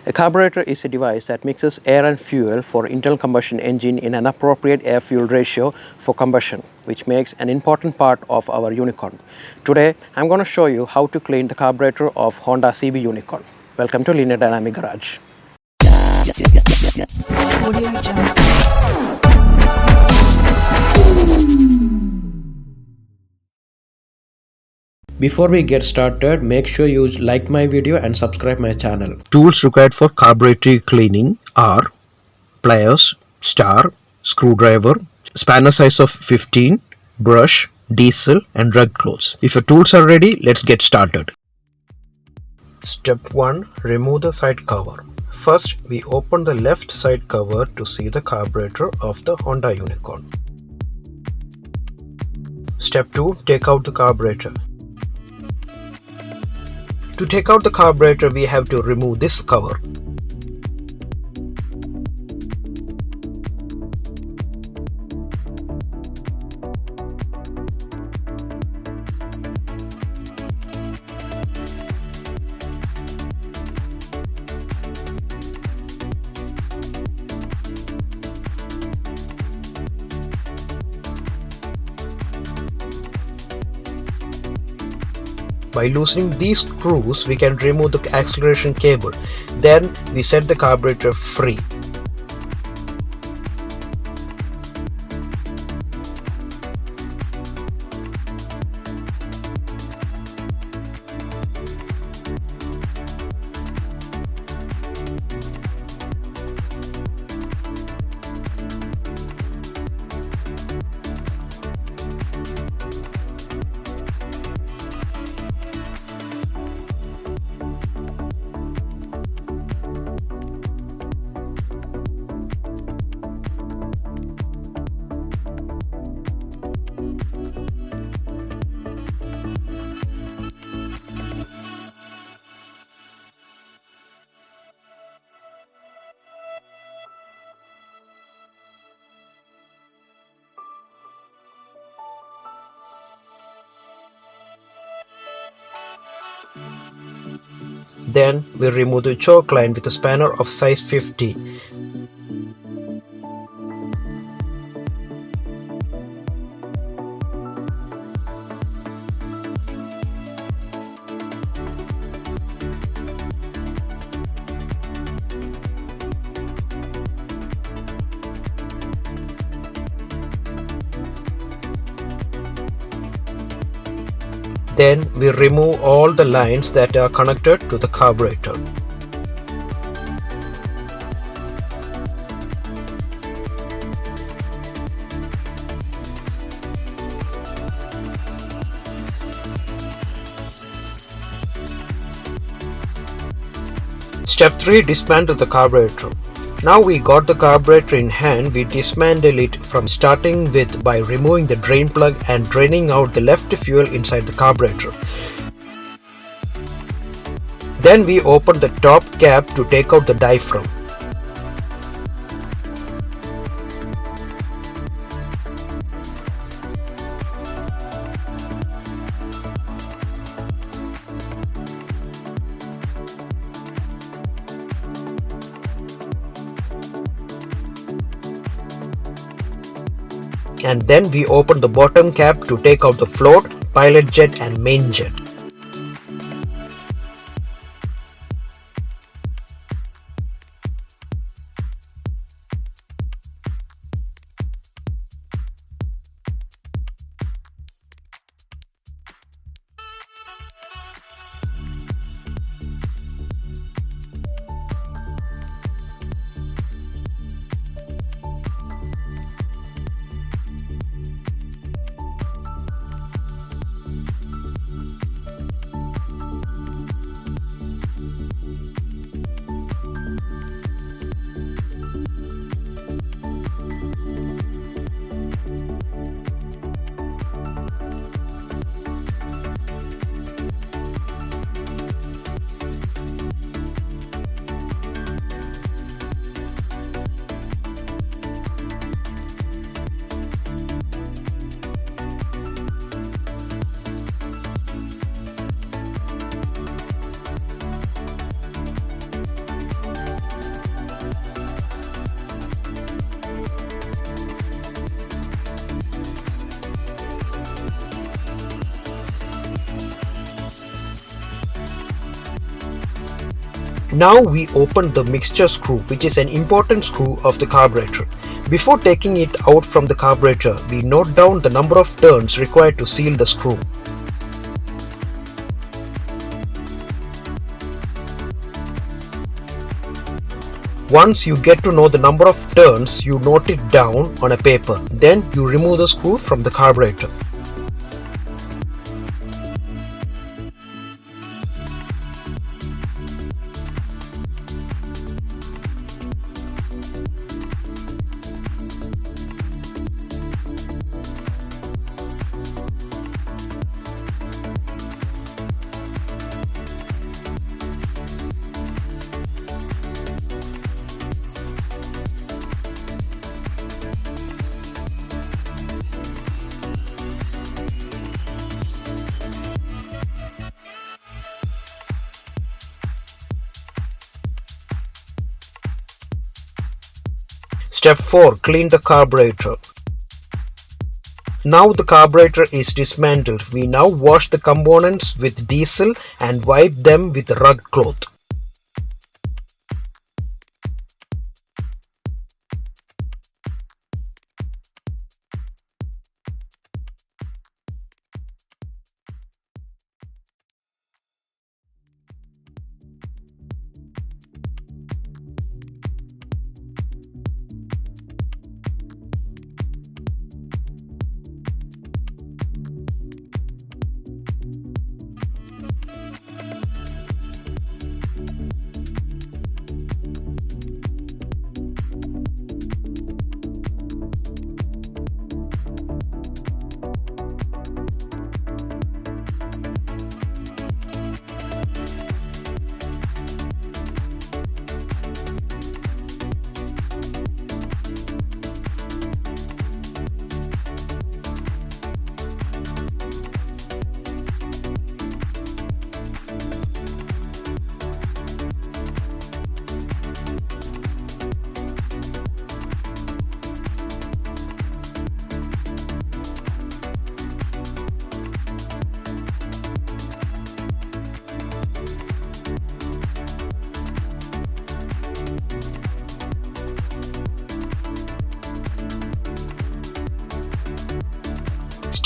A carburetor is a device that mixes air and fuel for internal combustion engine in an appropriate air-fuel ratio for combustion, which makes an important part of our Unicorn. Today, I'm going to show you how to clean the carburetor of Honda CB Unicorn. Welcome to Leeander Dynamic Garage. Before we get started, make sure you like my video and subscribe my channel. Tools required for carburetor cleaning are pliers, star, screwdriver, spanner size of 15, brush, diesel and rug clothes. If your tools are ready, let's get started. Step 1. Remove the side cover. First, we open the left side cover to see the carburetor of the Honda Unicorn. Step 2. Take out the carburetor. To take out the carburetor, we have to remove this cover. By loosening these screws, we can remove the acceleration cable. Then we set the carburetor free. Then we remove the choke line with a spanner of size 50. Then we remove all the lines that are connected to the carburetor. Step 3. Dismantle the carburetor. Now we got the carburetor in hand, we dismantle it from starting with by removing the drain plug and draining out the left fuel inside the carburetor. Then we open the top cap to take out the diaphragm. And then we open the bottom cap to take out the float, pilot jet and main jet. Now we open the mixture screw, which is an important screw of the carburetor. Before taking it out from the carburetor, we note down the number of turns required to seal the screw. Once you get to know the number of turns, you note it down on a paper. Then you remove the screw from the carburetor. Step 4. Clean the carburetor. Now the carburetor is dismantled. We now wash the components with diesel and wipe them with a rug cloth.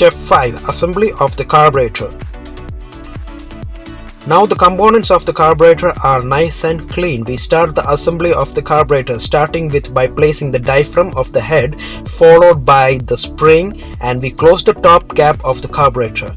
Step 5. Assembly of the carburetor. Now the components of the carburetor are nice and clean. We start the assembly of the carburetor, starting with by placing the diaphragm of the head, followed by the spring, and we close the top cap of the carburetor.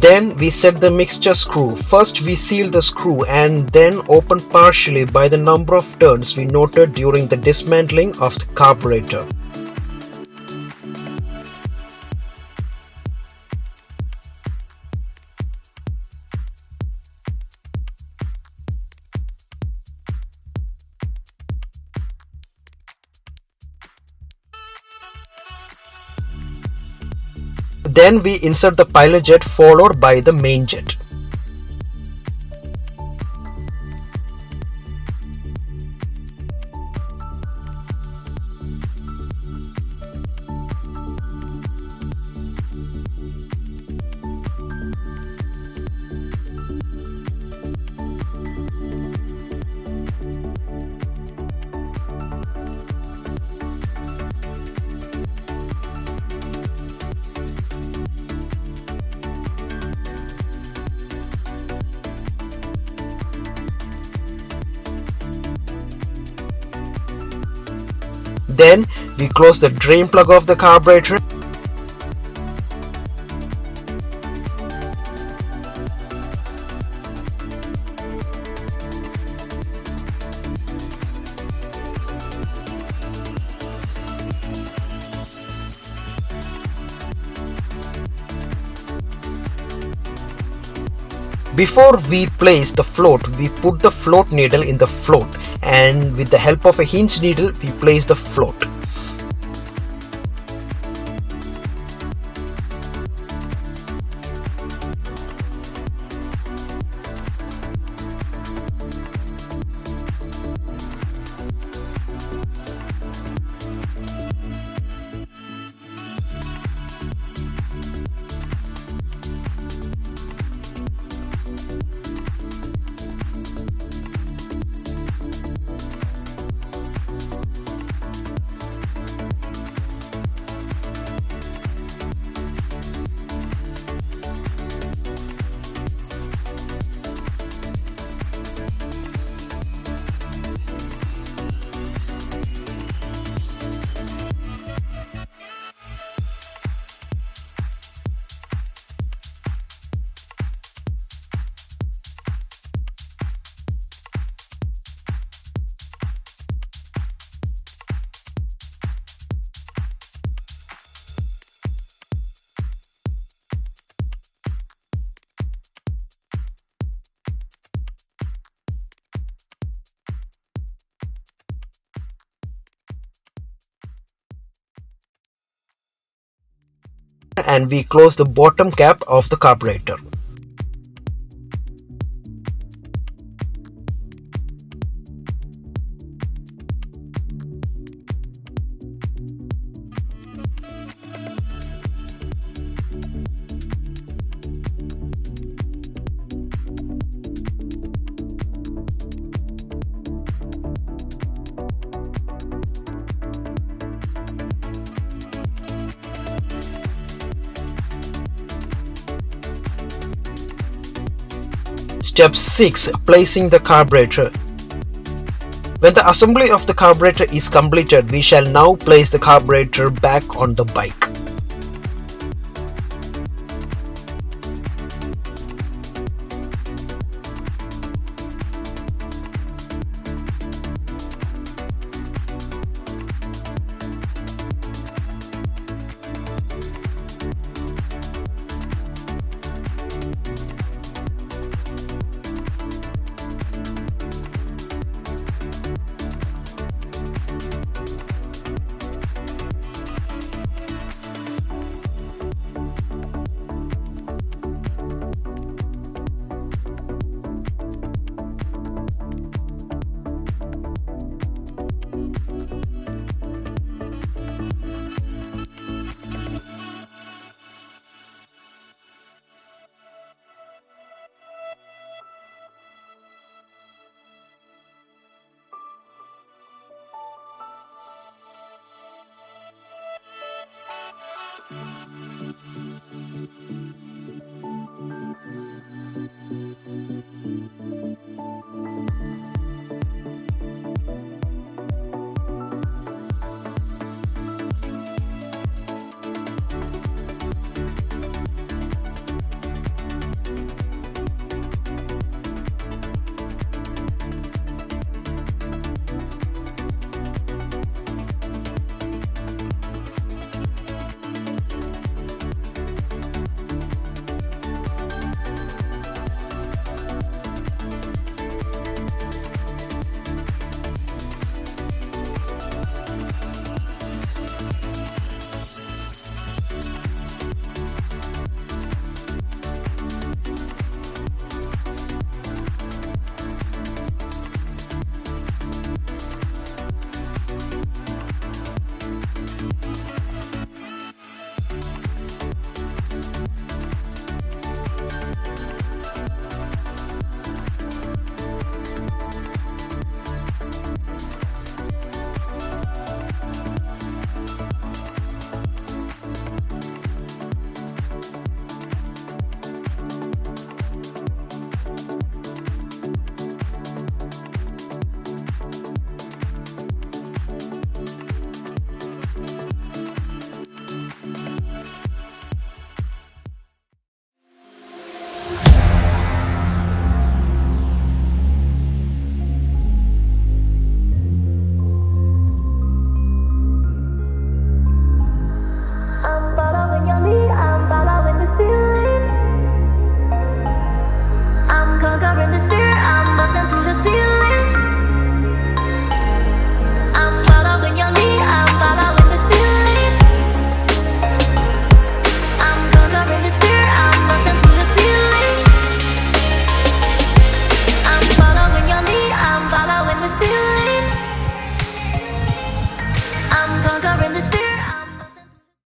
Then we set the mixture screw. First we seal the screw and then open partially by the number of turns we noted during the dismantling of the carburetor. Then we insert the pilot jet followed by the main jet. Then we close the drain plug of the carburetor. Before we place the float, we put the float needle in the float, and with the help of a hinge needle we place the float. And we close the bottom cap of the carburetor. Step 6. Placing the carburetor. When the assembly of the carburetor is completed, we shall now place the carburetor back on the bike.